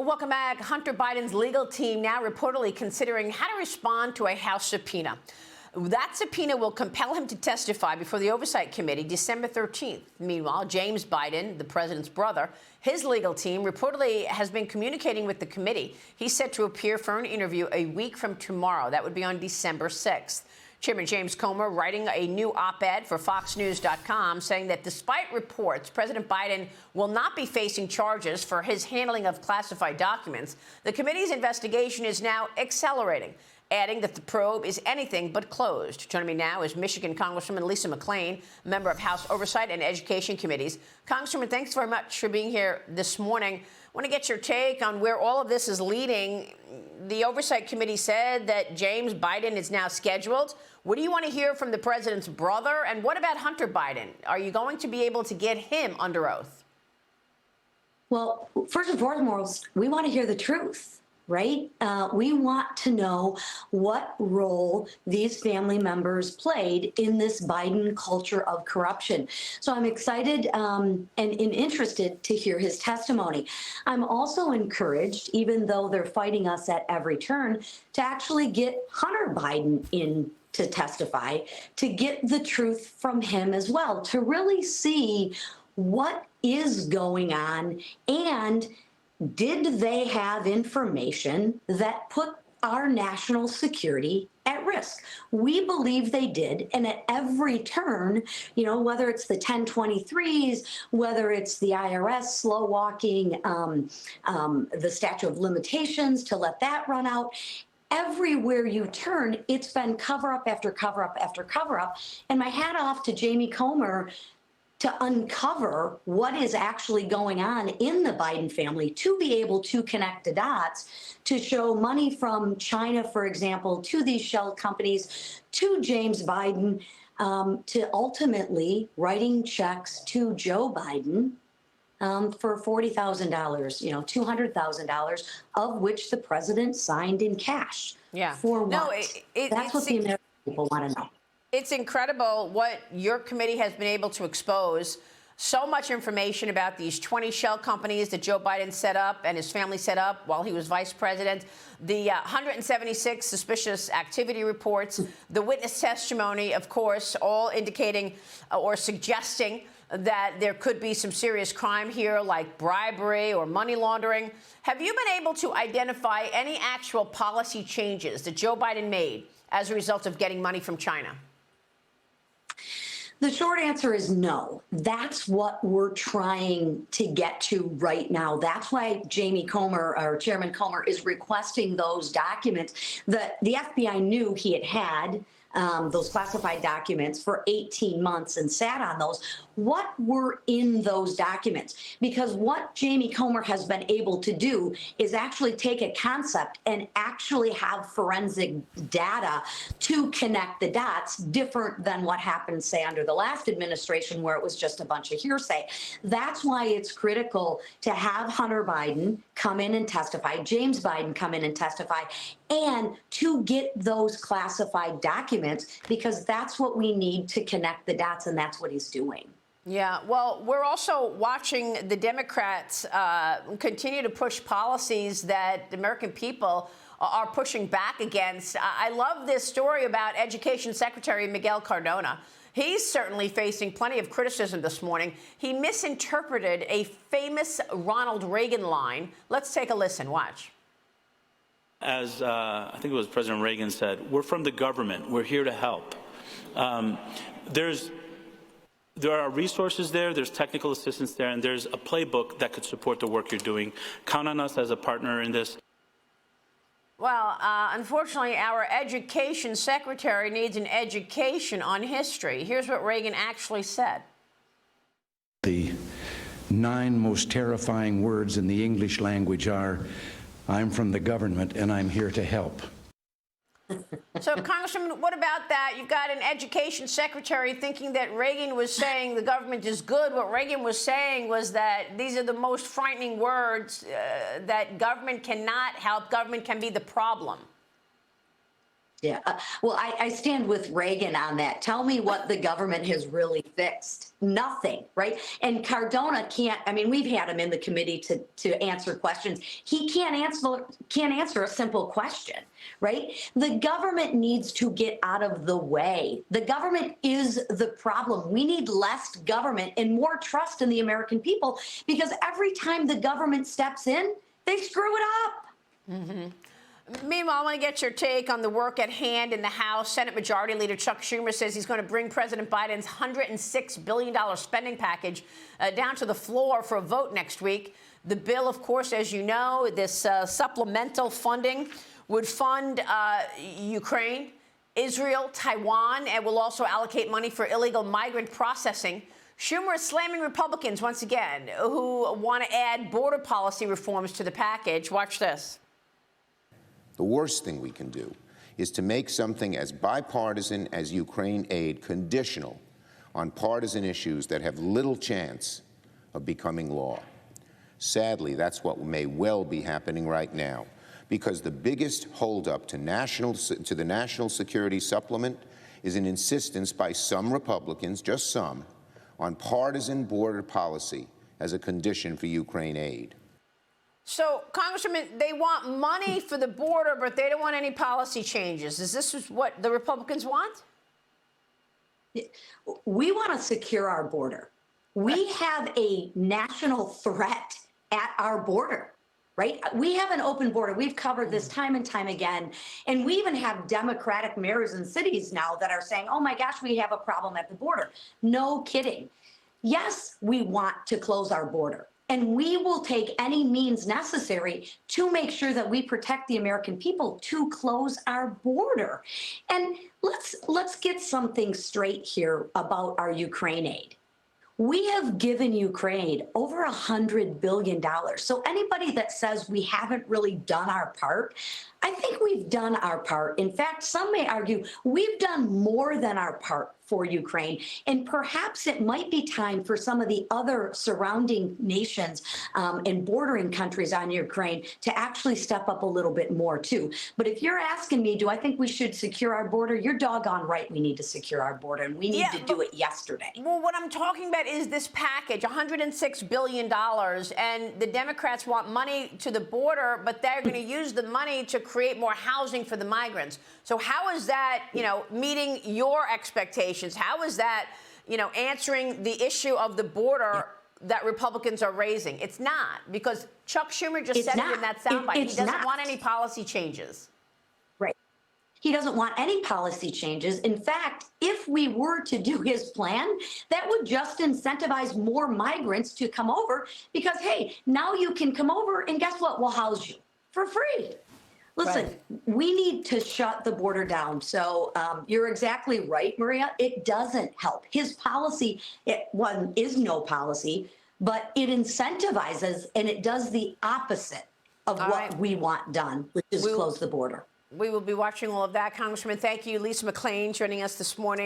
Welcome back. Hunter Biden's legal team now reportedly considering how to respond to a House subpoena. That subpoena will compel him to testify before the Oversight Committee December 13th. Meanwhile, James Biden, the president's brother, his legal team reportedly has been communicating with the committee. He's set to appear for an interview a week from tomorrow. That would be on December 6th. Chairman James Comer writing a new op-ed for FoxNews.com saying that despite reports President Biden will not be facing charges for his handling of classified documents, the committee's investigation is now accelerating, adding that the probe is anything but closed. Joining me now is Michigan Congresswoman Lisa McClain, member of House Oversight and Education Committees. Congresswoman, thanks very much for being here this morning. I want to get your take on where all of this is leading. The Oversight Committee said that James Biden is now scheduled. What do you want to hear from the president's brother? And what about Hunter Biden? Are you going to be able to get him under oath? Well, first and foremost, we want to hear the truth, right? We want to know what role these family members played in this Biden culture of corruption. So I'm excited and interested to hear his testimony. I'm also encouraged, even though they're fighting us at every turn, to actually get Hunter Biden in to testify, to get the truth from him as well, to really see what is going on and did they have information that put our national security at risk? We believe they did. And at every turn, you know, whether it's the 1023s, whether it's the IRS slow walking the statute of limitations to let that run out, everywhere you turn, it's been cover up after cover up after cover up. And my hat off to Jamie Comer to uncover what is actually going on in the Biden family, to be able to connect the dots, to show money from China, for example, to these shell companies, to James Biden, to ultimately writing checks to Joe Biden for $40,000, you know, $200,000, of which the president signed in cash. Yeah. For what? No, That's what the American people want to know. It's incredible what your committee has been able to expose. So much information about these 20 shell companies that Joe Biden set up and his family set up while he was vice president, the 176 suspicious activity reports, the witness testimony, of course, all indicating or suggesting that there could be some serious crime here, like bribery or money laundering. Have you been able to identify any actual policy changes that Joe Biden made as a result of getting money from China? The short answer is no. That's what we're trying to get to right now. That's why Jamie Comer, or Chairman Comer, is requesting those documents that the FBI knew he had those classified documents for 18 months and sat on those. What were in those documents? Because what Jamie Comer has been able to do is actually take a concept and actually have forensic data to connect the dots, different than what happened, say, under the last administration, where it was just a bunch of hearsay. That's why it's critical to have Hunter Biden come in and testify, James Biden come in and testify, and to get those classified documents, because that's what we need to connect the dots, and that's what he's doing. Yeah, well, we're also watching the Democrats continue to push policies that the American people are pushing back against. I love this story about Education Secretary Miguel Cardona. He's certainly facing plenty of criticism this morning. He misinterpreted a famous Ronald Reagan line. Let's take a listen. Watch. As I think it was President Reagan said, we're from the government. We're here to help. There are resources there, there's technical assistance there, and there's a playbook that could support the work you're doing. Count on us as a partner in this. Well, unfortunately, our education secretary needs an education on history. Here's what Reagan actually said. The 9 most terrifying words in the English language are, I'm from the government and I'm here to help. So, Congressman, what about that? You've got an education secretary thinking that Reagan was saying the government is good. What Reagan was saying was that these are the most frightening words, that government cannot help, government can be the problem. Yeah. Well, I stand with Reagan on that. Tell me what the government has really fixed. Nothing, right? And Cardona can't. I mean, we've had him in the committee to answer questions. He can't answer a simple question, right? The government needs to get out of the way. The government is the problem. We need less government and more trust in the American people, because every time the government steps in, they screw it up. Mm-hmm. Meanwhile, I want to get your take on the work at hand in the House. Senate Majority Leader Chuck Schumer says he's going to bring President Biden's $106 billion spending package down to the floor for a vote next week. The bill, of course, as you know, this supplemental funding would fund Ukraine, Israel, Taiwan, and will also allocate money for illegal migrant processing. Schumer is slamming Republicans once again who want to add border policy reforms to the package. Watch this. The worst thing we can do is to make something as bipartisan as Ukraine aid conditional on partisan issues that have little chance of becoming law. Sadly, that's what may well be happening right now, because the biggest holdup to the national security supplement is an insistence by some Republicans, just some, on partisan border policy as a condition for Ukraine aid. So, Congressman, they want money for the border, but they don't want any policy changes. Is this what the Republicans want? We want to secure our border. We have a national threat at our border, right? We have an open border. We've covered this time and time again. And we even have Democratic mayors in cities now that are saying, oh my gosh, we have a problem at the border. No kidding. Yes, we want to close our border. And we will take any means necessary to make sure that we protect the American people to close our border. And let's get something straight here about our Ukraine aid. We have given Ukraine over $100 billion. So anybody that says we haven't really done our part, I think we've done our part. In fact, some may argue we've done more than our part for Ukraine. And perhaps it might be time for some of the other surrounding nations and bordering countries on Ukraine to actually step up a little bit more, too. But if you're asking me, do I think we should secure our border? You're doggone right we need to secure our border, and we need to do it yesterday. Well, what I'm talking about is this package, $106 billion, and the Democrats want money to the border, but they're going to use the money to create more housing for the migrants. So how is that, meeting your expectations? How is that, answering the issue of the border that Republicans are raising? It's not, because Chuck Schumer just said it in that soundbite. He doesn't want any policy changes. Right. He doesn't want any policy changes. In fact, if we were to do his plan, that would just incentivize more migrants to come over because, hey, now you can come over and guess what? We'll house you for free. Listen, we need to shut the border down. So you're exactly right, Maria. It doesn't help. His policy, is no policy, but it incentivizes and it does the opposite of what we want done, which is close the border. We will be watching all of that. Congressman, thank you. Lisa McClain joining us this morning.